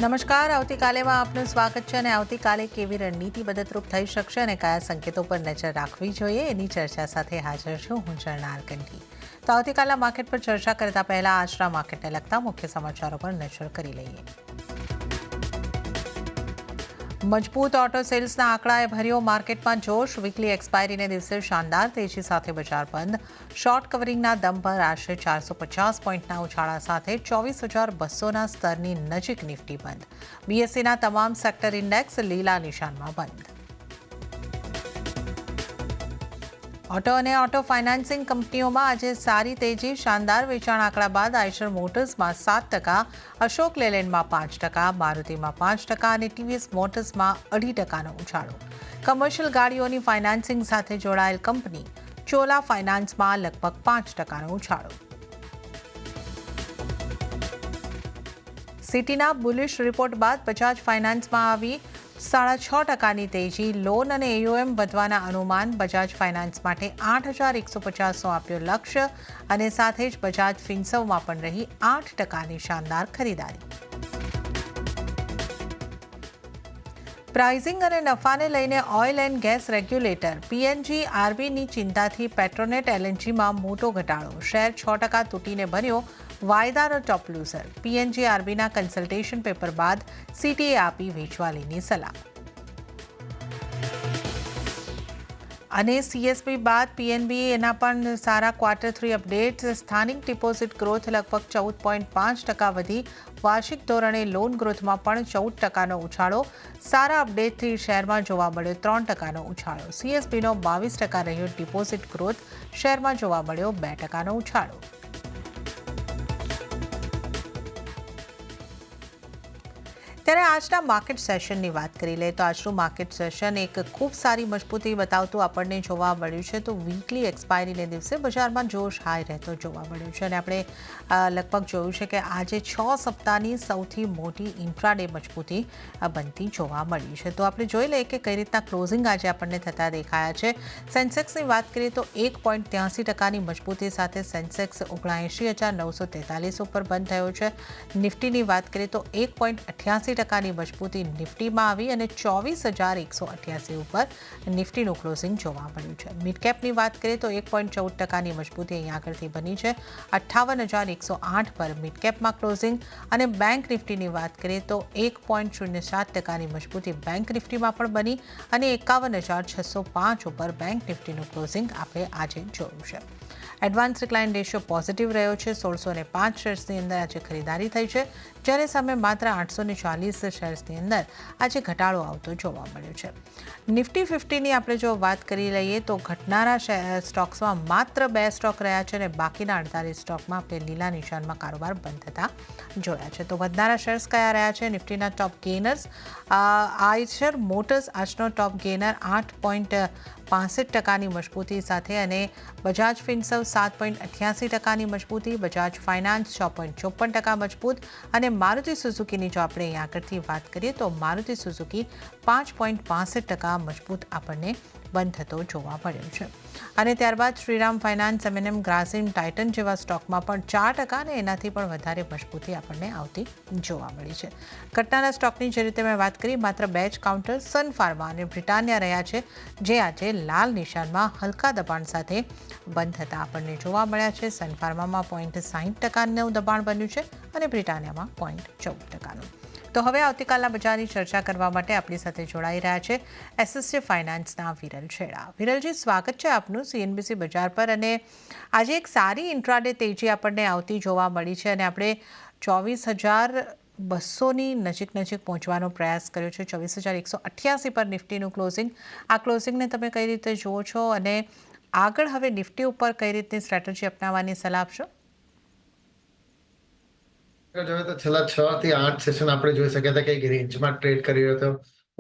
નમસ્કાર. આવતીકાલેમાં આપનું સ્વાગત છે અને આવતીકાલે કેવી રણનીતિ મદદરૂપ થઈ શકશે અને કયા સંકેતો પર નજર રાખવી જોઈએ એની ચર્ચા સાથે હાજર છું હું ઝરણાર કંઠી. તો આવતીકાલના માર્કેટ પર ચર્ચા કરતા પહેલા આજના માર્કેટને લગતા મુખ્ય સમાચારો પર નજર કરી લઈએ. મજબૂત ઓટો સેલ્સના આંકડાએ ભર્યો માર્કેટમાં જોશ. વીકલી એક્સપાયરીને દિવસે શાનદાર તેજી સાથે બજાર બંધ. શોર્ટ કવરિંગના દમ પર આશરે 450 પોઈન્ટના ઉછાળા સાથે 24,200ના સ્તરની નજીક નિફ્ટી બંધ. બીએસસીના તમામ સેક્ટર ઇન્ડેક્સ લીલા નિશાનમાં બંધ. ઓટો અને ઓટો ફાઇનાન્સિંગ કંપનીઓમાં આજે સારી તેજી. શાનદાર વેચાણ આંકડા બાદ આઈશર મોટર્સમાં 7%, અશોક લેલેન્ડમાં 5%, મારુતિમાં 5% અને ટીવીએસ મોટર્સમાં 2.5%નો ઉછાળો. કમર્શિયલ ગાડીઓની ફાઇનાન્સિંગ સાથે જોડાયેલ કંપની ચોલા ફાઇનાન્સમાં લગભગ 5%નો ઉછાળો. સિટીના બુલિશ રિપોર્ટ બાદ બજાજ ફાઇનાન્સમાં આવી 6.5%ની તેજી. લોન અને એયુએમ વધવાના અનુમાન. બજાજ ફાઇનાન્સ માટે 8,150નો આપ્યો લક્ષ્ય અને સાથે જ બજાજ ફિન્સર્વમાં પણ રહી 8%ની શાનદાર ખરીદારી. પ્રાઇઝિંગ અને નફાને લઈને ઓઇલ એન્ડ ગેસ રેગ્યુલેટર PNGRBની ચિંતાથી પેટ્રોનેટ LNGમાં મોટો ઘટાડો. શેર 6% તૂટીને બન્યો વાયદાનો ટોપ લૂઝર. PNGRBના કન્સલ્ટેશન પેપર બાદ CTએ આપી વેચવાલીની સલાહ. અને CSB બાદ PNB એના પણ સારા Q3 અપડેટ. સ્થાનિક ડિપોઝિટ ગ્રોથ લગભગ 14.5% વધી. વાર્ષિક ધોરણે લોન ગ્રોથમાં પણ 14%નો ઉછાળો. સારા અપડેટથી શેરમાં જોવા મળ્યો 3%નો ઉછાળો. CSBનો 22% રહ્યો ડિપોઝિટ ગ્રોથ. શેરમાં જોવા મળ્યો 2%નો ઉછાળો. ત્યારે આજના માર્કેટ સેશનની વાત કરી લઈએ તો આજનું માર્કેટ સેશન એક ખૂબ સારી મજબૂતી બતાવતું આપણને જોવા મળ્યું છે. તો વીકલી એક્સપાયરીને દિવસે બજારમાં જોશ હાઈ રહેતો જોવા મળ્યું છે અને આપણે લગભગ જોયું છે કે આજે 6 સપ્તાહની સૌથી મોટી ઇન્ટ્રાડે મજબૂતી બનતી જોવા મળી છે. તો આપણે જોઈ લઈએ કે કઈ રીતના ક્લોઝિંગ આજે આપણને થતા દેખાયા છે. સેન્સેક્સની વાત કરીએ તો 1.83%ની મજબૂતી સાથે સેન્સેક્સ 79,943 ઉપર બંધ થયો છે. નિફ્ટીની વાત કરીએ તો 1.88%ની મજબૂતી નિફ્ટીમાં આવી અને 24,188 ઉપર નિફ્ટીનું ક્લોઝિંગ જોવા મળ્યું છે. મિડ કેપની વાત કરીએ તો 1.14%ની મજબૂતી અહીંયા આગળથી બની છે. 58,108 પર મિડ કેપમાં ક્લોઝિંગ. અને બેંક નિફ્ટીની વાત કરીએ તો 1.07%ની મજબૂતી બેંક નિફ્ટીમાં પણ બની અને 51,605 ઉપર બેંક નિફ્ટીનું ક્લોઝિંગ આપણે આજે જોયું છે. એડવાન્સ ડિક્લાઇન રેશિયો પોઝિટિવ રહ્યો છે. 1,605 શેર્સની અંદર આજે ખરીદારી થઈ છે, જ્યારે સામે માત્ર 840 શેર્સની અંદર આજે ઘટાડો આવતો જોવા મળ્યો છે. નિફ્ટી 50ની આપણે જો વાત કરી લઈએ તો ઘટનારા સ્ટોક્સમાં માત્ર 2 સ્ટોક રહ્યા છે અને બાકીના 48 સ્ટોકમાં આપણે લીલા નિશાનમાં કારોબાર બંધ થતા જોયા છે. તો વધનારા શેર્સ કયા રહ્યા છે? નિફ્ટીના ટોપ ગેનર્સ આઈશર મોટર્સ આજનો ટોપ ગેનર 8.65%ની મજબૂતી સાથે અને બજાજ ફિન્સર્વ 7.88%ની મજબૂતી. બજાજ ફાઇનાન્સ 6.54% મજબૂત અને મારુતિ સુઝુકીની જો આપણે અહીં આગળથી વાત કરીએ તો મારુતિ સુઝુકી 5.62% મજબૂત આપણને બંધ થતો જોવા મળ્યો છે. અને ત્યારબાદ Shriram finance, M&M, Grasim, Titan જેવા સ્ટોકમાં પણ 4% અને એનાથી પણ વધારે મજબૂતી આપણને આવતી જોવા મળી છે. ઘટનાના સ્ટોકની જે રીતે મેં વાત કરી માત્ર 2 જ કાઉન્ટર સન ફાર્મા અને બ્રિટાનિયા રહ્યા છે, જે આજે લાલ નિશાનમાં હલકા દબાણ સાથે બંધ થતા આપણને જોવા મળ્યા છે. સન ફાર્મામાં 0.60%નું દબાણ બન્યું છે અને બ્રિટાનિયામાં 0.14%નું. તો હવે આવતીકાલના બજારની ચર્ચા કરવા માટે આપણી સાથે જોડાઈ રહ્યા છે SSJ ફાઇનાન્સના વિરલ છેડા. વિરલજી, સ્વાગત છે આપનું CNBC બજાર પર. અને આજે એક સારી ઇન્ટ્રાડે તેજી આપણને આવતી જોવા મળી છે અને આપણે 24,200ની નજીક પહોંચવાનો પ્રયાસ કર્યો છે. 24,188 પર નિફ્ટીનું ક્લોઝિંગ. આ ક્લોઝિંગને તમે કઈ રીતે જુઓ છો અને આગળ હવે નિફ્ટી ઉપર કઈ રીતની સ્ટ્રેટેજી અપનાવવાની સલાહ આપશો? જોઈએ તો છેલ્લા 6 થી 8 સેશન આપણે જોઈ શક્યા હતા કે એક રેન્જમાં ટ્રેડ કરી રહ્યો હતો.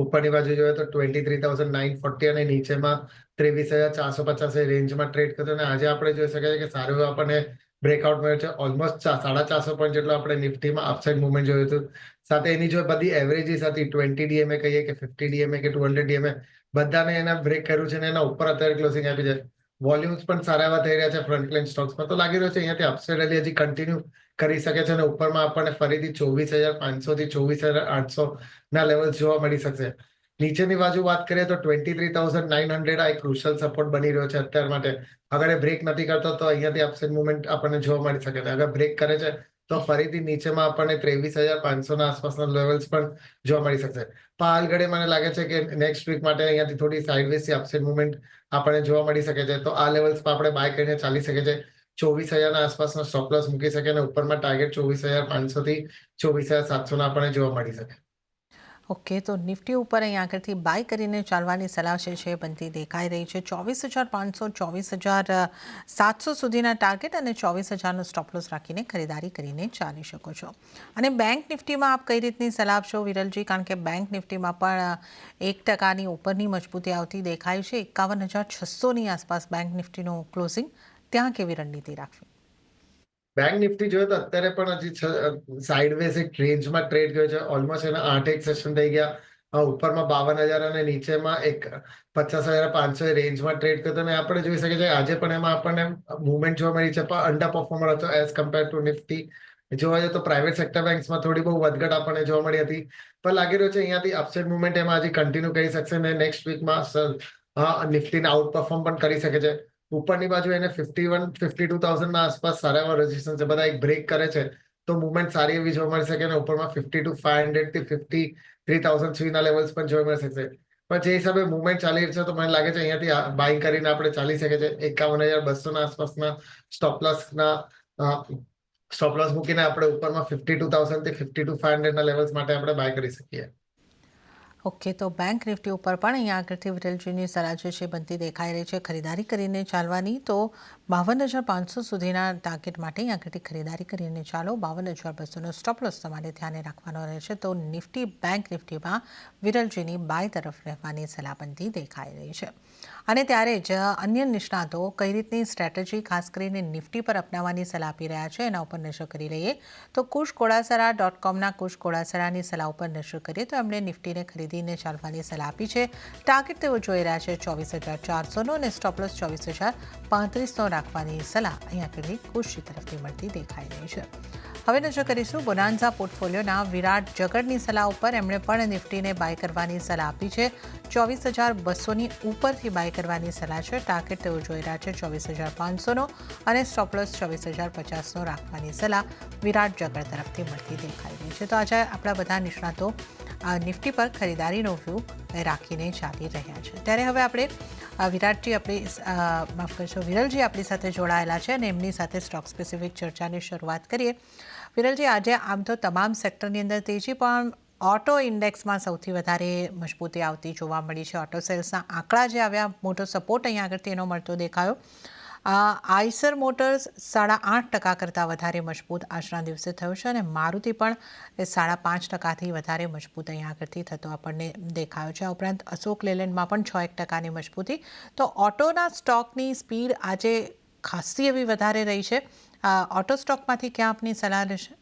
ઉપરની બાજુ જોઈએ તો 23,940 અને નીચેમાં 23,450 રેન્જમાં ટ્રેડ કર્યો અને આજે આપણે જોઈ શકાય કે સારું એવું આપણને બ્રેકઆઉટ મળ્યો છે. ઓલમોસ્ટ 450 પોઈન્ટ જેટલો આપણે નિફ્ટીમાં અપસાઇડ મુવમેન્ટ જોયું હતું. સાથે એની જો બધી એવરેજીસ હતી 20 DMA કહીએ કે 50 DMA કે 200 DMA બધાને એના બ્રેક કર્યું છે અને એના ઉપર અત્યારે ક્લોઝિંગ આપી છે. વોલ્યુમ્સ પણ સારા એવા થઈ રહ્યા છે ફ્રન્ટ લાઇન સ્ટોક્સમાં. તો લાગી રહ્યો છે અહીંયાથી અપસાઇડ રેલી હજી કન્ટિન્યુ કરી શકે છે અને ઉપરમાં આપણને ફરીથી 24,500 થી 24,800 ના લેવલ્સ જોવા મળી શકશે. નીચેની બાજુ વાત કરીએ તો 23,900 આ એક ક્રુશિયલ સપોર્ટ બની રહ્યો છે અત્યાર માટે. અગર એ બ્રેક નથી કરતો તો અહીંયાથી અપસાઇડ મુવમેન્ટ આપણને જોવા મળી શકે છે. અગર બ્રેક કરે છે તો ફરીથી નીચેમાં આપણને 23,500 ના આસપાસના લેવલ્સ પણ જોવા મળી શકશે. પણ હાલ ઘડી મને લાગે છે કે નેક્સ્ટ વીક માટે અહીંયાથી થોડી સાઇડવેઝ થી અપસાઇડ મુવમેન્ટ આપણને જોવા મળી શકે છે. તો આ લેવલ્સ પર આપણે બાય કરીને ચાલી શકે છે. 24,000 ના આસપાસનો સ્ટોપ લોસ મૂકી શકે અને ઉપરમાં ટાર્ગેટ 24,500 થી 24,700 ના આપણને જોવા મળી શકે. ઓકે, તો નિફ્ટી ઉપર અહીં આગળથી બાય કરીને ચાલવાની સલાહ છે બનતી દેખાઈ રહી છે. 24,500 24,700 સુધીના ટાર્ગેટ અને 24,000નો સ્ટોપ લોસ રાખીને ખરીદારી કરીને ચાલી શકો છો. અને બેંક નિફ્ટીમાં આપ કઈ રીતની સલાહ આપશો વિરલજી? કારણ કે બેંક નિફ્ટીમાં પણ 1% ઉપરની મજબૂતી આવતી દેખાય છે. 51,600ની આસપાસ બેંક નિફ્ટીનું ક્લોઝિંગ. ત્યાં કેવી રણનીતિ રાખવી? બેંક નિફ્ટી જોઈએ તો અત્યારે પણ હજી સાઇડવેઝ એક રેન્જમાં ટ્રેડ ગયો છે. ઓલમોસ્ટ એના 8 સેશન થઈ ગયા. ઉપરમાં 52,000 અને નીચેમાં એક 50,500 રેન્જમાં ટ્રેડ કર્યો અને આપણે જોઈ શકીએ છીએ આજે પણ એમાં આપણને મુવમેન્ટ જોવા મળી છે પણ અંડર પરફોર્મર હતો એઝ કમ્પેર ટુ નિફ્ટી. જોવા જઈએ તો પ્રાઇવેટ સેક્ટર બેંક્સમાં થોડી બહુ વધઘટ આપણને જોવા મળી હતી. પણ લાગી રહ્યું છે અહીંયાથી અપસાઇડ મુવમેન્ટ એમાં હજી કન્ટિન્યુ કરી શકશે અને નેક્સ્ટ વીકમાં નિફ્ટીને આઉટ પરફોર્મ પણ કરી શકે છે. ઉપરની બાજુ એને 51,000 52,000 ના આસપાસ સારા એવા રેઝિસ્ટન્સ છે. બધા એક બ્રેક કરે છે તો મુવમેન્ટ સારી એવી જોવા મળી શકે અને ઉપરમાં 52,500 થી 53,000 સુધીના લેવલ્સ પણ જોવા મળી શકશે. પણ જે હિસાબે મુવમેન્ટ ચાલી રહી છે તો મને લાગે છે અહીંયાથી બાય કરીને આપણે ચાલી શકે છે. 51,200 ના આસપાસના સ્ટોપ લોસ મૂકીને આપણે ઉપરમાં 52,000 થી 52,500 ના લેવલ્સ માટે આપણે બાય કરી શકીએ. ઓકે, તો બેંક નિફ્ટી ઉપર પણ અહીંયા આગળથી વિરલજીની સલાહ છે બનતી દેખાઈ રહી છે ખરીદારી કરીને ચાલવાની. તો 52,500 સુધીના ટાર્ગેટ માટે અહીંયા આગળથી ખરીદારી કરીને ચાલો. 52,200નો સ્ટોપ લોસ તમારે ધ્યાને રાખવાનો રહેશે. તો નિફ્ટી બેંક નિફ્ટીમાં વિરલજીની બાય તરફ રહેવાની સલાહ બનતી દેખાઈ રહી છે. અને ત્યારે જ અન્ય નિષ્ણાતો કઈ રીતની સ્ટ્રેટેજી ખાસ કરીને નિફ્ટી પર અપનાવવાની સલાહ આપી રહ્યા છે એના ઉપર નજર કરી લઈએ. તો kushkodasara.comના કુશ કોડાસરાની સલાહ ઉપર નજર કરીએ તો એમણે નિફ્ટીને ખરીદીને ચાલવાની સલાહ આપી છે. ટાર્ગેટ તેઓ જોઈ રહ્યા છે 24,400નો અને સ્ટોપ લોસ 24,035નો રાખવાની સલાહ અહીંયા આગળ કુશી તરફથી મળતી દેખાઈ રહી છે. હવે નજર કરીશું બોનાન્ઝા પોર્ટફોલિયોના વિરાટ જગડની સલાહ ઉપર. એમણે પણ નિફ્ટીને બાય કરવાની સલાહ આપી છે. 24,200ની ઉપરથી બાય કરવાની સલાહ છે. ટાર્ગેટ તેઓ જોઈ રહ્યા છે 24,500નો અને સ્ટોપ લોસ 24,050નો રાખવાની સલાહ વિરાટ જગડ તરફથી મળતી દેખાઈ રહી છે. તો આજે આપણા બધા નિષ્ણાતો નિફ્ટી પર ખરીદારીનો વ્યૂ રાખીને ચાલી રહ્યા છે. ત્યારે હવે આપણે વિરાટજી વિરલજી આપણી સાથે જોડાયેલા છે અને એમની સાથે સ્ટોક સ્પેસિફિક ચર્ચાની શરૂઆત કરીએ. વિરલજી, આજે આમ તો તમામ સેક્ટરની અંદર તેજી પણ ઓટો ઇન્ડેક્સમાં સૌથી વધારે મજબૂતી આવતી જોવા મળી છે. ઓટો સેલ્સના આંકડા જે આવ્યા, મોટો સપોર્ટ અહીંયા આગળથી એનો મળતો દેખાયો. આઈસર મોટર્સ 8.5% કરતાં વધારે મજબૂત આજના દિવસે થયો છે અને મારુતિ પણ 5.5%થી વધારે મજબૂત અહીંયા આગળથી થતો આપણને દેખાયો છે. આ ઉપરાંત અશોક લેલેન્ડમાં પણ 6% મજબૂતી. તો ઓટોના સ્ટોકની સ્પીડ આજે ખાસી એવી વધારે રહી છે. ઓટો સ્ટોકમાંથી ક્યાં આપની સલાહ રહેશે?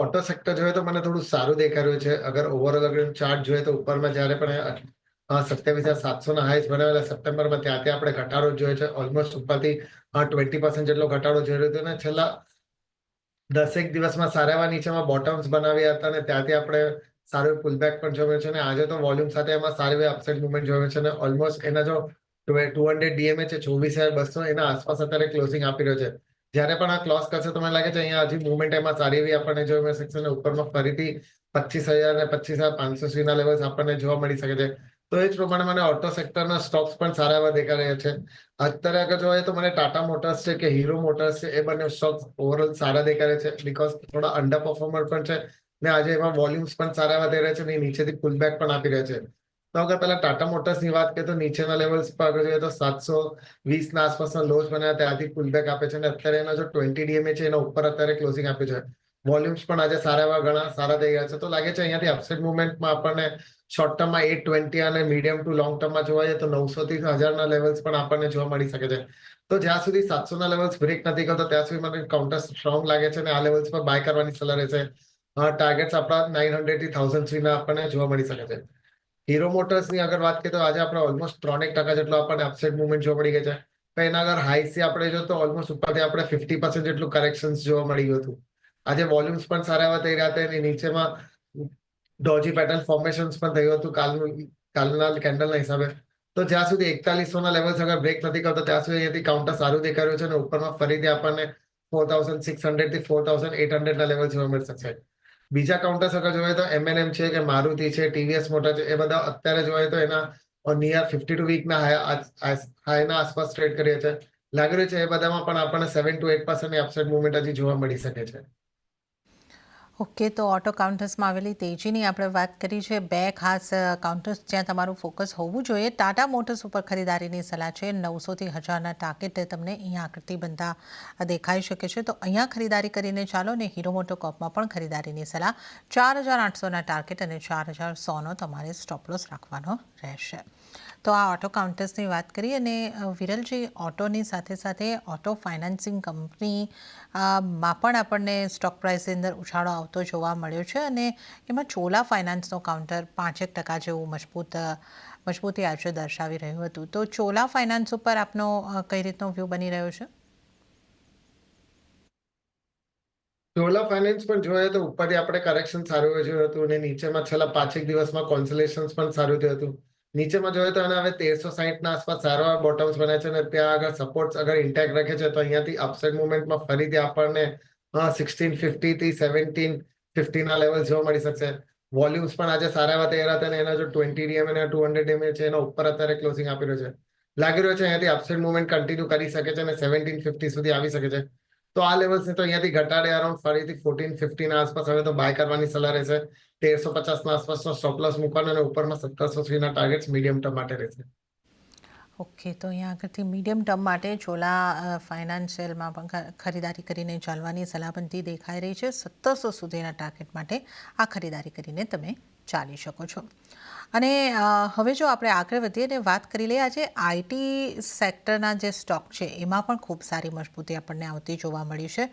ઓટો સેક્ટર જોઈએ તો મને થોડું સારું દેખાઈ રહ્યું છે. અગર ઓવરઓલ અગર ચાર્ટ જોઈએ તો ઉપરમાં જ્યારે પણ 27,700 ના હાઈસ બનાવેલા સપ્ટેમ્બરમાં ત્યાંથી આપણે ઘટાડો જોયો છે. ઓલમોસ્ટ ઉપરથી 20% જેટલો ઘટાડો જોઈ રહ્યો હતો અને છેલ્લા 10 દિવસમાં સારા એવા નીચેમાં બોટમ્સ બનાવ્યા હતા અને ત્યાંથી આપણે સારું પુલબેક પણ જોયું છે અને આજે તો વોલ્યુમ સાથે એમાં સારી એવી અપસાઇડ મુવમેન્ટ જોયું છે અને ઓલમોસ્ટ એના જો 200 ડીએમએ છે 24,200 એના આસપાસ અત્યારે ક્લોઝિંગ આપી રહ્યો છે. જ્યારે પણ આ ક્લોઝ કરશે તો મને લાગે છે અહીંયા હજી મુવમેન્ટ એમાં સારી એવી આપણને જોવા મળી શકશે અને ઉપરમાં ફરીથી 25,000 અને 25,500 સુધીના લેવલ્સ આપણને જોવા મળી શકે છે. તો એ જ પ્રમાણે મને ઓટો સેક્ટરના સ્ટોક્સ પણ સારા એવા દેખાઈ રહ્યા છે. અત્યારે અગર જોઈએ તો મને ટાટા મોટર્સ છે કે હીરો મોટર્સ છે એ બંને સ્ટોક્સ ઓવરઓલ સારા દેખાઈ રહ્યા છે બીકોઝ થોડા અંડર પરફોર્મર પણ છે ને આજે એમાં વોલ્યુમ્સ પણ સારા એવા થઈ રહ્યા છે અને નીચેથી પુલબેક પણ આપી રહ્યા છે. તો અગર પહેલા ટાટા મોટર્સની વાત કરીએ તો નીચેના લેવલ્સ પર અગર જોઈએ તો 720 ના આસપાસના લોસ બન્યા ત્યાંથી પુલબેક આપે છે અને અત્યારે એના જો 20 ડીએમએ છે એના ઉપર અત્યારે ક્લોઝિંગ આપ્યું છે. વોલ્યુમ્સ પણ આજે સારા એવા ઘણા સારા થઈ ગયા છે. તો લાગે છે અહીંયાથી અપસાઇડ મુવમેન્ટમાં આપણને શોર્ટ ટર્મમાં 820 અને મીડિયમ ટુ લોંગ ટર્મમાં જોવા જઈએ તો 900 થી 1000ના લેવલ્સ પણ આપણને જોવા મળી શકે છે. તો જ્યાં સુધી 700ના લેવલ્સ બ્રેક નથી કરતો ત્યાં સુધી મને કાઉન્ટર સ્ટ્રોંગ લાગે છે અને આ લેવલ્સ પર બાય કરવાની સલાહ રહેશે. ટાર્ગેટ્સ આપણા 900 થી 1000 સુધીના આપણને જોવા મળી શકે છે. હીરો મોટર્સની અગર વાત કરીએ તો આજે આપણે ઓલમોસ્ટ 3% જેટલો આપણને અપસાઇડ મુવમેન્ટ જોવા મળી ગઈ છે. તો એના આગળ હાઈસી આપણે જો તો ઓલમોસ્ટ ઉપરથી આપણે 50% જેટલું કરેક્શન્સ જોવા મળી ગયું હતું. આજે વોલ્યુમ્સ પણ સારા એવા થઈ રહ્યા હતા અને નીચેમાં ડોજી પેટર્ન ફોર્મેશન્સ પણ થયું હતું કાલના કેન્ડલના હિસાબે. તો જ્યાં સુધી 4100 ના લેવલ્સ અગર બ્રેક નથી કરતો ત્યાં સુધી અહીંયાથી કાઉન્ટર સારું દેખાઈ રહ્યું છે અને ઉપરમાં ફરીથી આપણને 4600 થી 4800 ના લેવલ જોવા મળી શકશે. બીજા કાઉન્ટર્સ અગર જોઈએ તો એમએનએમ છે કે મારુતિ છે, ટીવીએસ મોટર છે, એ બધા અત્યારે જોઈએ તો એના નિયર 52 વીકના હાઈના આસપાસ ટ્રેડ કરીએ છે. લાગી રહ્યું છે એ બધામાં પણ આપણને 7 to 8% ની અપસાઇડ મુવમેન્ટ હજી જોવા મળી શકે છે. ઓકે, તો ઓટો કાઉન્ટર્સમાં આવેલી તેજીની આપણે વાત કરી છે. બે ખાસ કાઉન્ટર્સ જ્યાં તમારું ફોકસ હોવું જોઈએ. ટાટા મોટર્સ ઉપર ખરીદારીની સલાહ છે. 900 થી 1000ના ટાર્ગેટ તમને અહીંયા આકૃતિ બનતા દેખાઈ શકે છે. તો અહીંયા ખરીદારી કરીને ચાલો ને હીરો મોટોકોર્પમાં પણ ખરીદારીની સલાહ. 4800ના ટાર્ગેટ અને 4100નો તમારે સ્ટોપ લોસ રાખવાનો રહેશે. તો આ ઓટો કાઉન્ટર્સની વાત કરી અને વિરલજી, ઓટોની સાથે સાથે ઓટો ફાઇનાન્સિંગ કંપની માં પણ આપણને સ્ટોક પ્રાઇસની અંદર ઉછાળો આવતો જોવા મળ્યો છે અને એમાં ચોલા ફાઇનાન્સનો કાઉન્ટર 5% જેવું મજબૂતી આજે દર્શાવી રહ્યું હતું. તો ચોલા ફાઇનાન્સ ઉપર આપનો કઈ રીતનો વ્યૂ બની રહ્યો છે? ચોલા ફાઇનાન્સ પણ જોઈએ તો ઉપરથી આપણે કરેક્શન સારું જોયું હતું અને નીચેમાં છેલ્લા 5 દિવસમાં કોન્સોલેશન્સ પણ સારું થયું હતું. નીચેમાં જોઈએ તો એને હવે 1360 ના આસપાસ સારા બોટમ્સ બને છે અને ત્યાં આગળ સપોર્ટ્સ અગર ઇન્ટેક્ટ રાખે છે તો અહીંયાથી અપસાઇડ મુવમેન્ટમાં ફરીથી આપણને 1650 થી 1750 ના લેવલ જોવા મળી શકશે. વોલ્યુમ્સ પણ આજે સારા એવા તૈયાર હતા અને એના જો 20 ડીએમ અને 200 ડીએમ છે એના ઉપર અત્યારે ક્લોઝિંગ આપી રહ્યો છે. લાગી રહ્યો છે અહીંયાથી અપસાઇડ મુવમેન્ટ કન્ટિન્યુ કરી શકે છે અને 1750 સુધી આવી શકે છે. તો આ લેવલ્સ તો અહીંયાથી ઘટાડે અરાઉન્ડ ફરીથી 1450 ના આસપાસ હવે તો બાય કરવાની સલાહ રહેશે. 1350 ના આસપાસનો સ્ટોપ લોસ મૂકવાનો અને ઉપરમાં 1780 ના ટાર્ગેટ્સ મીડિયમ ટર્મ માટે રહેશે. ઓકે, તો અહીંયા આગળથી મીડિયમ ટર્મ માટે ચોલા ફાઇનાન્શિયલમાં પણ ખરીદારી કરીને ચાલવાની સલાહ બનતી દેખાઈ રહી છે. 1700 સુધીના ટાર્ગેટ માટે આ ખરીદારી કરીને તમે ચાલી શકો છો. અને હવે જો આપણે આગળ વધીએ અને વાત કરી લઈએ, આજે આઈટી સેક્ટરના જે સ્ટોક છે એમાં પણ ખૂબ સારી મજબૂતી આપણને આવતી જોવા મળી છે.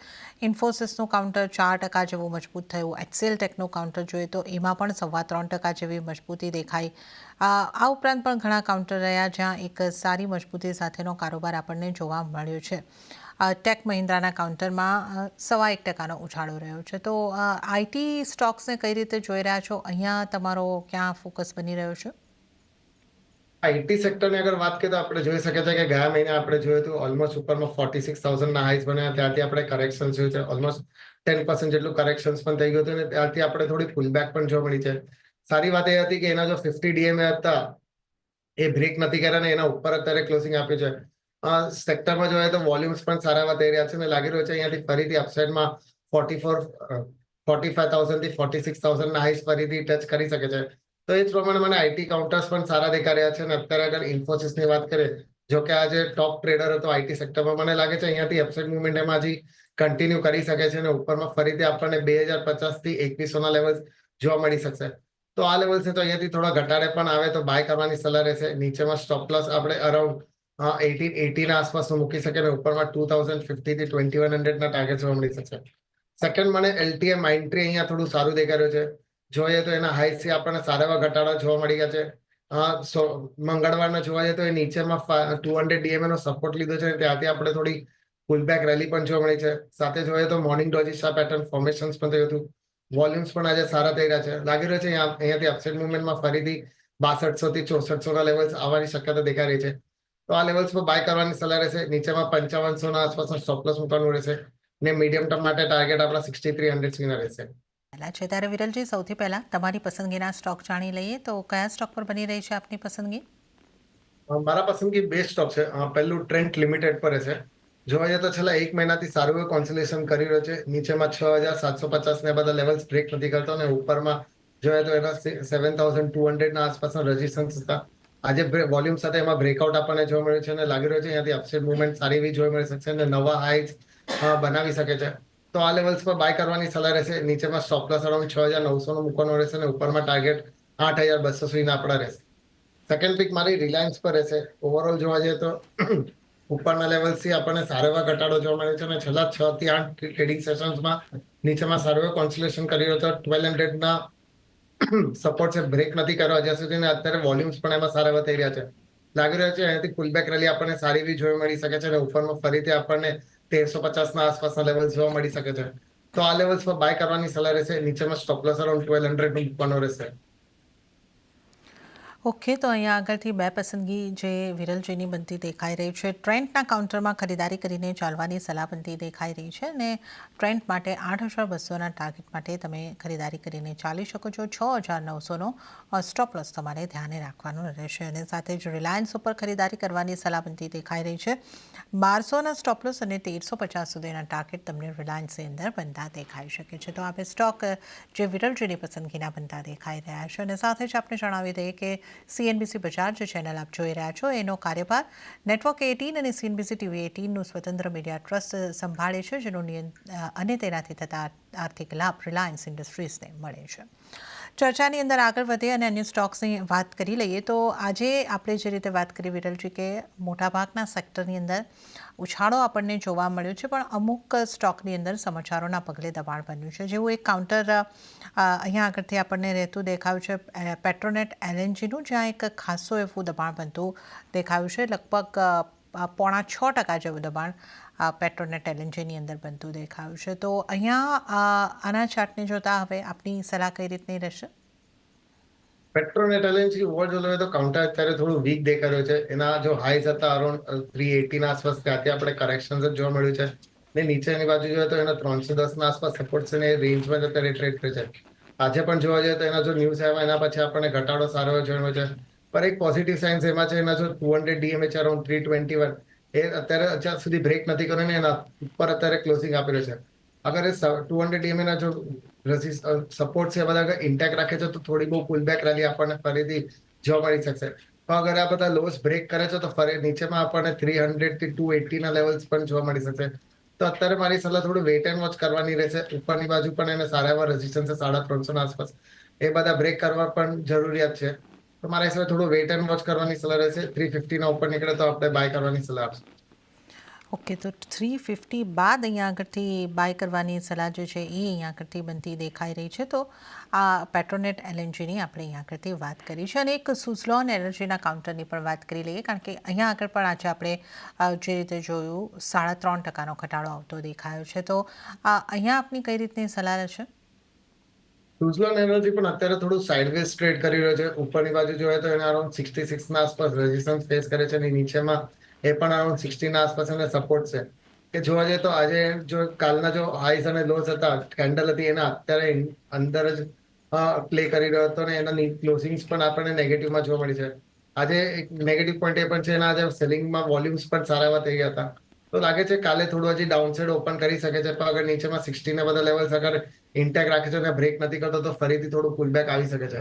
ઇન્ફોસિસનું કાઉન્ટર 4% જેવું મજબૂત થયું. એક્સેલ ટેકનું કાઉન્ટર જોઈએ તો એમાં પણ 3.25% જેવી મજબૂતી દેખાઈ. આ ઉપરાંત પણ ઘણા કાઉન્ટર રહ્યા જ્યાં એક સારી મજબૂતી સાથેનો કારોબાર આપણને જોવા મળ્યો છે. ટેક મહિન્દ્રાના કાઉન્ટરમાં 1.25%નો ઉછાળો રહ્યો છે. તો આઈટી સ્ટોક્સને કઈ રીતે જોઈ રહ્યા છો? અહીંયા તમારો ક્યાં ફોકસ બની રહ્યો છે? આઈટી સેક્ટરની અગર વાત કરીએ તો આપણે જોઈ શકીએ છીએ કે ગયા મહિને આપણે જોયું હતું ઓલમોસ્ટ ઉપરમાં 46,000 ના હાઈસ બન્યા. ત્યારથી આપણે કરેક્શન જોયું છે. ઓલમોસ્ટ 10% જેટલું કરેક્શન્સ પણ થઈ ગયું હતું અને ત્યારથી આપણે થોડી પુલબેક પણ જોવા મળી છે. સારી વાત એ હતી કે એના જો 50 ડીએમએ હતા એ બ્રેક નથી કર્યા અને એના ઉપર અત્યારે ક્લોઝિંગ આપ્યું છે. સેક્ટરમાં જોઈએ તો વોલ્યુમ્સ પણ સારા એવા થઈ રહ્યા છે અને લાગી રહ્યું છે અહીંયાથી ફરીથી અપસાઇડમાં 45,000 થી 46,000 ના હાઈસ ફરીથી ટચ કરી શકે છે. તો એ જ પ્રમાણે મને આઈટી કાઉન્ટર્સ પણ સારા દેખાઈ રહ્યા છે અને અત્યારે અગર ઇન્ફોસિસની વાત કરીએ, જો કે આજે ટોપ ટ્રેડર હતો આઈટી સેક્ટરમાં, મને લાગે છે અહીંયાથી અપસાઇડ મુવમેન્ટ એમાં હજી કન્ટિન્યુ કરી શકે છે અને ઉપરમાં ફરીથી આપણને 2050 થી 2100 ના લેવલ જોવા મળી શકશે. તો આ લેવલ છે તો અહીંયાથી થોડા ઘટાડે પણ આવે તો બાય કરવાની સલાહ રહેશે. નીચેમાં સ્ટોપ લોસ આપણે અરાઉન્ડ 1880 ના આસપાસ મૂકી શકે અને ઉપરમાં 2050 થી 2100 ના ટાર્ગેટ જોવા મળી શકશે. સેકન્ડ, મને એલટીએ માઇન્ડટ્રી અહીંયા થોડું સારું દેખાઈ રહ્યું છે. જોઈએ તો એના હાઈસથી આપણને સારા એવા ઘટાડા જોવા મળી ગયા છે. મંગળવારના જોવા જઈએ તો એ નીચેમાં 200 ડીએમએ નો સપોર્ટ લીધો છે. ત્યાંથી આપણે થોડી પુલબેક રેલી પણ જોવા મળી છે. સાથે જોઈએ તો મોર્નિંગ ડોજી પેટર્ન ફોર્મેશન્સ પણ થયું હતું. વોલ્યુમ્સ પણ આજે સારા થઈ રહ્યા છે. લાગી રહ્યું છે અહીંયાથી અપસાઇડ મુવમેન્ટમાં ફરીથી 6200 થી 6400 ના લેવલ્સ આવવાની શક્યતા દેખાઈ રહી છે. તો આ લેવલ્સ પર બાય કરવાની સલાહ રહેશે. નીચેમાં 5500 ના આસપાસનો સ્ટોપ લોસ મૂકવાનું રહેશે ને મીડિયમ ટર્મ માટે ટાર્ગેટ આપણા 6300 સુધીના રહેશે. છે ત્યારે વિરલજી, સૌથી પહેલાં તમારી પસંદગીના સ્ટોક જાણી લઈએ. તો કયા સ્ટોક પર બની રહી છે આપની પસંદગી? મારા પસંદગી બે સ્ટોક છે. પહેલું ટ્રેન્ટ લિમિટેડ પર છે. જોવા જઈએ તો છેલ્લા એક મહિનાથી સારું એવું કોન્સોલેશન કરી રહ્યો છે. નીચેમાં 6750 ને બધા લેવલ્સ બ્રેક નથી કરતો અને ઉપરમાં જોઈએ તો એના 7200 ના આસપાસના રેઝિસ્ટન્સ હતા. આજે વોલ્યુમ સાથે એમાં બ્રેકઆઉટ આપણને જોવા મળ્યું છે અને લાગી રહ્યું છે અહીંયાથી અપસાઇડ મુવમેન્ટ સારી એવી જોવા મળી શકશે અને નવા હાઈસ બનાવી શકે છે. તો આ લેવલ્સ પર બાય કરવાની સલાહ રહેશે. નીચેમાં સ્ટોપ લોસ અરાઉન્ડ 6900 નો મૂકવાનો રહેશે અને ઉપરમાં ટાર્ગેટ 8200 સુધીના આપણા રહેશે. સેકન્ડ પિક મારી રિલાયન્સ પર રહેશે. ઓવરઓલ જોવા જઈએ તો ઉપરના લેવલ્સથી આપણને સારો એવા ઘટાડો જોવા મળે છે અને છેલ્લા 6 થી 8 ટ્રેડિંગ સેશન્સમાં નીચેમાં સારો એવો કોન્સોલેશન કરી રહ્યો હતો. 1200 ના સપોર્ટ છે બ્રેક નથી કર્યો હજી સુધી અને અત્યારે વોલ્યુમ્સ પણ એમાં સારા એવા થઈ રહ્યા છે. લાગી રહ્યો છે અહીંયાથી પુલબેક રેલી આપણને સારી એવી જોવા મળી શકે છે અને ઉપરમાં ફરીથી આપણને 1350 આસપાસના લેવલ જોવા મળી શકે છે. તો આ લેવલ્સ પર બાય કરવાની સલાહ રહેશે. નીચેમાં સ્ટોપ લોસ અરાઉન્ડ 1200 નું મૂકવાનો રહેશે. ઓકે, તો અહીંયા આગળથી બે પસંદગી જે વિરલજીની બનતી દેખાઈ રહી છે. ટ્રેન્ડના કાઉન્ટરમાં ખરીદારી કરીને ચાલવાની સલાહ બનતી દેખાઈ રહી છે અને ટ્રેન્ડ માટે 8200ના ટાર્ગેટ માટે તમે ખરીદારી કરીને ચાલી શકો છો. 6900નો સ્ટોપ લોસ તમારે ધ્યાને રાખવાનો રહેશે અને સાથે જ રિલાયન્સ ઉપર ખરીદારી કરવાની સલાહ બનતી દેખાઈ રહી છે. 1200ના સ્ટોપ લોસ અને 1350 સુધીના ટાર્ગેટ તમને રિલાયન્સની અંદર બનતા દેખાઈ શકે છે. તો આપણે સ્ટોક જે વિરલજીની પસંદગીના બનતા દેખાઈ રહ્યા છે અને સાથે જ આપણે જણાવી દઈએ કે CNBC બજાર જે ચેનલ આપ જોઈ રહ્યા છો એનો કાર્યભાર નેટવર્ક 18 અને CNBC TV 18નું સ્વતંત્ર મીડિયા ટ્રસ્ટ સંભાળે છે, જેનું અને તેનાથી થતા આર્થિક લાભ રિલાયન્સ ઇન્ડસ્ટ્રીઝને મળે છે. ચર્ચાની અંદર આગળ વધે અને અન્ય સ્ટોક્સની વાત કરી લઈએ તો આજે આપણે જે રીતે વાત કરી વિરલજી કે મોટાભાગના સેક્ટરની અંદર ઉછાળો આપણને જોવા મળ્યો છે, પણ અમુક સ્ટોકની અંદર સમાચારોના પગલે દબાણ બન્યું છે. જેવું એક કાઉન્ટર અહીંયા આગળથી આપણને રહેતું દેખાયું છે પેટ્રોનેટ LNGનું, જ્યાં એક ખાસો એવું દબાણ બનતું દેખાયું છે. લગભગ 5.6% જેવું દબાણ પેટ્રોનેટ LNGની અંદર બનતું દેખાયું છે. તો અહીંયા આના ચાર્ટને જોતા હવે આપની સલાહ કઈ રીતની રહેશે? પેટ્રોનેટ LNG ઓવર જો જોઈએ તો કાઉન્ટર અત્યારે થોડું વીક દેખાઈ રહ્યું છે. એના જો હાઈઝ હતા અરાઉન્ડ 380 ના આસપાસ, ત્યાંથી આપણે કરેક્શન જોવા મળ્યું છે. ને નીચેની બાજુ જોઈએ તો એના 310 ના આસપાસ સપોર્ટ છે ને એ રેન્જમાં અત્યારે ટ્રેડ કરે છે. આજે પણ જોવા જઈએ તો એના જો ન્યૂઝ આવ્યા એના પછી આપણને ઘટાડો સારો જોવા મળ્યો છે. પણ એક પોઝિટિવ સાઇન્સ એમાં છે, એના જો 200 DMA અરાઉન્ડ 321 એ અત્યારે અત્યાર સુધી બ્રેક નથી કર્યો ને એના ઉપર અત્યારે ક્લોઝિંગ આપી રહ્યો છે. અગર એ 200 DMA ના જો સપોર્ટ છે બધા અગર ઇન્ટેક્ટ રાખે છે તો થોડી બહુ પુલબેક રેલી આપણને ફરીથી જોવા મળી શકશે. તો અગર આ બધા લોસ બ્રેક કરે છે તો ફરી નીચેમાં આપણને 300 થી 280 ના લેવલ્સ પણ જોવા મળી શકશે. તો અત્યારે મારી સલાહ થોડું વેટ એન્ડ વોચ કરવાની રહેશે. ઉપરની બાજુ પણ એને સારા એવા રેઝિસ્ટન્સ છે 350 ના આસપાસ, એ બધા બ્રેક કરવા પણ જરૂરિયાત છે. તો મારા હિસાબે થોડું વેટ એન્ડ વોચ કરવાની સલાહ રહેશે. 350 ના ઉપર નીકળે તો આપણે બાય કરવાની સલાહ આપશે. ઓકે, તો 350 બાદ અહીંયા આગળથી બાય કરવાની સલાહ જે છે એ અહીંયા આગળથી બનતી દેખાઈ રહી છે. તો આ પેટ્રોનેટ LNGની આપણે અહીંયા આગળથી વાત કરી છે અને એક સુઝલોન એનર્જીના કાઉન્ટરની પણ વાત કરી લઈએ, કારણ કે અહીંયા આગળ પણ આજે આપણે જે રીતે જોયું 3.5%નો ઘટાડો આવતો દેખાયો છે. તો અહીંયા આપની કઈ રીતની સલાહ રહેશે? સુઝલોન એનર્જી પણ અત્યારે થોડું સાઇડવેઝ ટ્રેડ કરી રહ્યો છે. ઉપરની બાજુ જોઈએ તો એને અરાઉન્ડ 66 ના આસપાસ રેઝિસ્ટન્સ ફેસ કરે છે અને નીચેમાં એ પણ અરાઉન્ડ 60 ના આસપાસ એને સપોર્ટ છે. કે જોવા જઈએ તો આજે જો કાલના જો હાઈસ અને લોસ હતા, કેન્ડલ હતી, એના અત્યારે અંદર જ પ્લે કરી રહ્યો હતો ને એના ક્લોઝિંગ્સ પણ આપણને નેગેટિવમાં જોવા મળી છે. આજે એક નેગેટિવ પોઈન્ટ એ પણ છે, એના આજે સેલિંગમાં વોલ્યુમ્સ પણ સારા એવા થઈ ગયા હતા. તો લાગે છે કાલે થોડું હજી ડાઉનસાઇડ ઓપન કરી શકે છે, પણ અગર નીચેમાં 60 ના બધા લેવલ્સ અગર ઇન્ટેક રાખે છે અને બ્રેક નથી કરતો તો ફરીથી થોડું પુલબેક આવી શકે છે.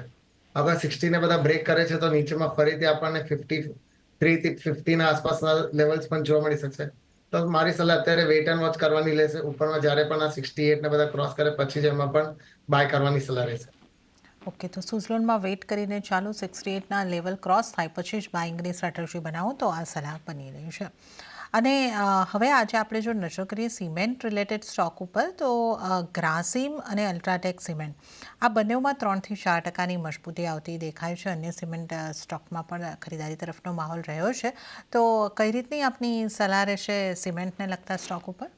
અગર 60 ને બધા બ્રેક કરે છે તો નીચેમાં ફરીથી આપણને 53 થી 50 ના આસપાસના લેવલ્સ પણ જોવા મળી શકશે. તો મારી સલાહ અત્યારે વેટ એન્ડ વોચ કરવાની રહેશે. ઉપરમાં જ્યારે પણ આ 68 ને બધા ક્રોસ કરે પછી જ એમાં પણ બાય કરવાની સલાહ રહેશે. ઓકે, તો સુઝલોનમાં વેઇટ કરીને ચાલુ 68ના લેવલ ક્રોસ થાય પછી જ બાઇંગની સ્ટ્રેટેજી બનાવો તો આ સલાહ બની રહી છે. અને હવે આજે આપણે જો નજર કરીએ સિમેન્ટ રિલેટેડ સ્ટોક ઉપર તો ગ્રાસિમ અને અલ્ટ્રાટેક સિમેન્ટ આ બંનેમાં 3 થી 4%ની મજબૂતી આવતી દેખાય છે. અન્ય સિમેન્ટ સ્ટોકમાં પણ ખરીદારી તરફનો માહોલ રહ્યો છે. તો કઈ રીતની આપની સલાહ રહેશે સિમેન્ટને લગતા સ્ટોક ઉપર?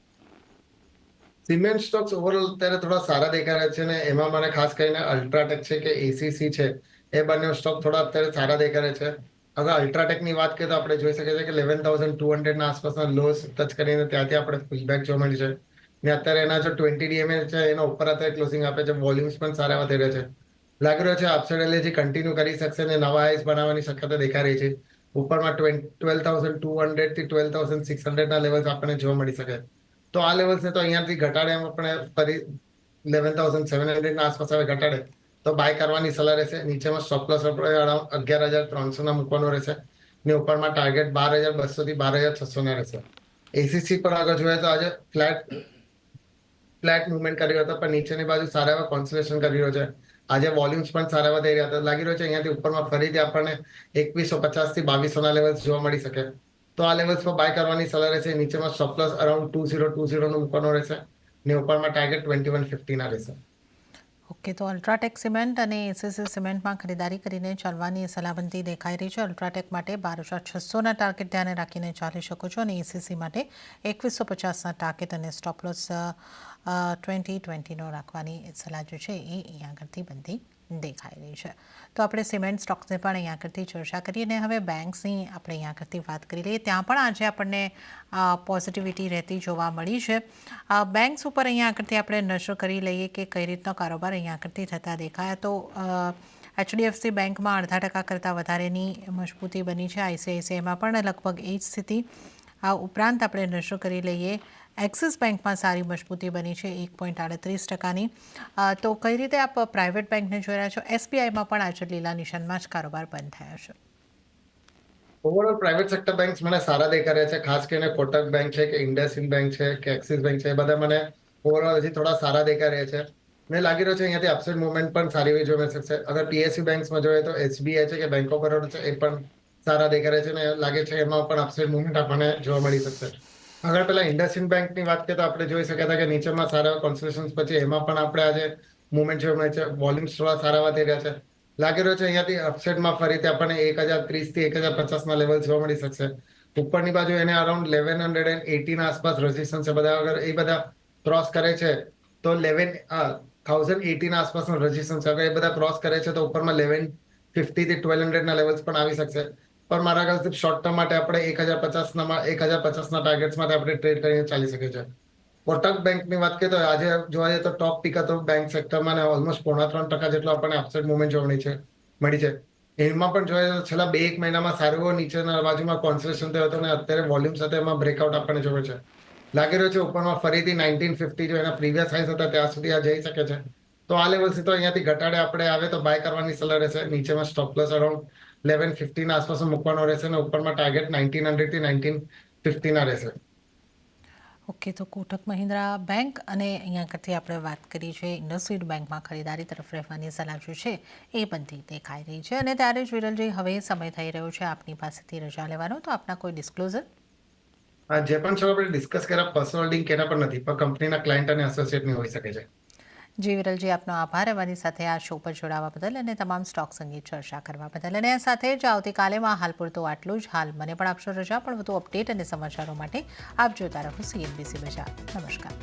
સિમેન્ટ સ્ટોક્સ ઓવરઓલ અત્યારે થોડા સારા દેખાઈ રહ્યા છે ને એમાં મને ખાસ કરીને અલ્ટ્રાટેક છે કે ACC છે, એ બંને સ્ટોક થોડા અત્યારે સારા દેખાઈ રહ્યા છે. અગર અલ્ટ્રાટેકની વાત કરીએ તો આપણે જોઈ શકીએ છીએ કે 11,200 ના આસપાસના લોસ ટચ કરીને ત્યાંથી આપણે પુશબેક જોવા મળી છે. ને અત્યારે એના જો 20 DMA છે એના ઉપર અત્યારે ક્લોઝિંગ આપે છે. વોલ્યુમ્સ પણ સારા એવા થઈ રહ્યા છે. લાગી રહ્યો છે અપસાઇડ જે કન્ટિન્યુ કરી શકશે ને નવા હાઈસ બનાવવાની શક્યતા દેખાઈ રહી છે. ઉપરમાં 12,200 થી 12,600 ના લેવલ્સ આપણને જોવા મળી શકે. તો આ લેવલ્સને તો અહીંયાથી ઘટાડે એમ આપણે ફરી 11,700 ના આસપાસ હવે ઘટાડે તો બાય કરવાની સલાહ રહેશે. નીચેમાં સ્ટોપ લોસ અરાઉન્ડ 11,300 ના મૂકવાનો રહેશે ને ઉપરમાં ટાર્ગેટ 12,200 થી 12,600 ના રહેશે. ACC પર આગળ જોઈએ તો આજે ફ્લેટ મુવમેન્ટ કરી રહ્યો હતો, પણ નીચેની બાજુ સારા એવા કોન્સોલેશન કરી રહ્યો છે. આજે વોલ્યુમ્સ પણ સારા એવા થઈ રહ્યા હતા. લાગી રહ્યો છે અહીંયાથી ઉપરમાં ફરીથી આપણને 2150 થી 2200 ના લેવલ્સ જોવા મળી શકે. તો આ લેવલ્સ પર બાય કરવાની સલાહ રહેશે. નીચેમાં સ્ટોપ લોસ અરાઉન્ડ 2020 નું મૂકવાનો રહેશે ને ઉપરમાં ટાર્ગેટ 2150 ના રહેશે. ઓકે, તો અલ્ટ્રાટેક સિમેન્ટ અને એસીસી સિમેન્ટમાં ખરીદારી કરીને ચાલવાની સલામતી દેખાઈ રહી છે. અલ્ટ્રાટેક માટે 12,600ના ટાર્ગેટ ધ્યાને રાખીને ચાલી શકો છો અને એસીસી માટે 2,150ના ટાર્ગેટ અને સ્ટોપ લોસ 2020નો રાખવાની સલાહ જે છે એ અહીંયા આગળથી બનતી દેખાઈ રહી છે. તો આપણે સિમેન્ટ સ્ટોક્સને પણ અહીંયા આગળથી ચર્ચા કરીએ અને હવે બેંક્સની આપણે અહીંયા આગળથી વાત કરી લઈએ. ત્યાં પણ આજે આપણને પોઝિટિવિટી રહેતી જોવા મળી છે. બેંક્સ ઉપર અહીંયા આગળથી આપણે નજર કરી લઈએ કે કઈ રીતનો કારોબાર અહીંયા આગળથી થતા દેખાયા. તો HDFC બેંકમાં 0.5% કરતાં વધારેની મજબૂતી બની છે. ICICIમાં પણ લગભગ એ જ સ્થિતિ. આ ઉપરાંત આપણે નજર કરી લઈએ એક્સિસ બેંકમાં સારી મજબૂતી બની છે 1.38%ની. તો કઈ રીતે આપ પ્રાઇવેટ બેંકને જોઈ રહ્યા છો? SBIમાં પણ આજે લીલા નિશાનમાં જ કારોબાર બંધ થયા છે. ઓવરઓલ પ્રાઇવેટ સેક્ટર બેંક્સ મને સારા દેખાઈ રહ્યા છે. ખાસ કરીને કોટક બેંક છે કે ઇન્ડસઇન્ડ બેંક છે કે એક્સિસ બેંક છે, એ બધા મને ઓવરઓલ હજી થોડા સારા દેખાઈ રહ્યા છે. મને લાગી રહ્યું છે અહીંયાથી અપસાઇડ મુવમેન્ટ પણ સારી એવી જોવા મળી શકશે. અગર PSU બેંક્સમાં જોઈએ તો SBI છે કે બેંક ઓફ બરોડા છે, એ પણ સારા દેખાઈ રહ્યા છે અને લાગે છે એમાં પણ અપસાઇડ મુવમેન્ટ આપણને જોવા મળી શકશે. આગળ પેલા ઇન્ડસઇન્ડ બેંકની વાત કરીએ તો આપણે જોઈ શક્યા હતા કે નીચેમાં સારા કોન્સોલિડેશન પછી એમાં પણ આપણે આજે મુવમેન્ટ જોવા મળે છે. વોલ્યુમ્સ થોડા સારા વધી રહ્યા છે. લાગી રહ્યો છે અહીંયાથી અપસાઇડમાં ફરીથી આપણને 1030 થી 1050ના લેવલ જોવા મળી શકશે. ઉપરની બાજુ એને અરાઉન્ડ 1180 ના આસપાસ રેઝિસ્ટન્સ છે. બધા અગર એ બધા ક્રોસ કરે છે તો 1080 ના આસપાસનો રેઝિસ્ટન્સ છે. અગર એ બધા ક્રોસ કરે છે તો ઉપરમાં 1150 થી 1200 ના લેવલ્સ પણ આવી શકશે. પણ મારા ખ્યાલથી શોર્ટ ટર્મ માટે આપણે 1050ના ટાર્ગેટ્સ માટે આપણે ટ્રેડ કરીને ચાલી શકીએ છીએ. કોટક બેંકની વાત કરીએ તો આજે જોવા જઈએ તો ટોપ પીક હતો બેંક સેક્ટરમાં અને ઓલમોસ્ટ 3.5% જેટલો આપણને અપસાઇડ મુવમેન્ટ જોવા મળી છે. એમાં પણ જોઈએ તો છેલ્લા 2-1 મહિનામાં સારું એવું નીચેના બાજુમાં કોન્સોલિડેશન થયો હતો અને અત્યારે વોલ્યુમ સાથે એમાં બ્રેકઆઉટ આપણને જોવે છે. લાગી રહ્યો છે ઉપરમાં ફરીથી 1950 જો એના પ્રીવિયસ હાઈસ હતા ત્યાં સુધી આ જઈ શકે છે. તો આ લેવલથી તો અહીંયાથી ઘટાડે આપણે આવે તો બાય કરવાની સલાહ રહેશે. નીચેમાં સ્ટોપ લોસ અરાઉન્ડ 1150 ના આસપાસ મૂકવાનો રહેશે અને ઉપરમાં ટાર્ગેટ 1900 થી 1950 ના રહેશે. ઓકે, તો કોટક મહિન્દ્રા બેંક અને અહીંયા આગળથી આપણે વાત કરી છે ઇન્ડસઇન્ડ બેંકમાં ખરીદારી તરફ રહેવાની સલાહ જે છે એ બનતી દેખાઈ રહી છે. અને ત્યારે જ વિરલજી, હવે સમય થઈ રહ્યો છે આપની પાસેથી રજા લેવાનો, તો આપના કોઈ ડિસ્ક્લોઝર? જે પણ છો આપણે ડિસ્કસ કર્યા પર્સનલ હોલ્ડિંગ કેના પર નથી, પણ કંપનીના ક્લાયન્ટ અને એસોસિએટની હોઈ શકે છે. જી વિરલજી, આપનો આભાર અમારી સાથે આ શો પર જોડાવા બદલ અને તમામ સ્ટોક્સ અંગે ચર્ચા કરવા બદલ. અને આ સાથે જ આવતીકાલેમાં હાલ પૂરતું આટલું જ. હાલ મને પણ આપશો રજા, પણ વધુ અપડેટ અને સમાચારો માટે આપ જોતા રહો CNBC બજાર. નમસ્કાર.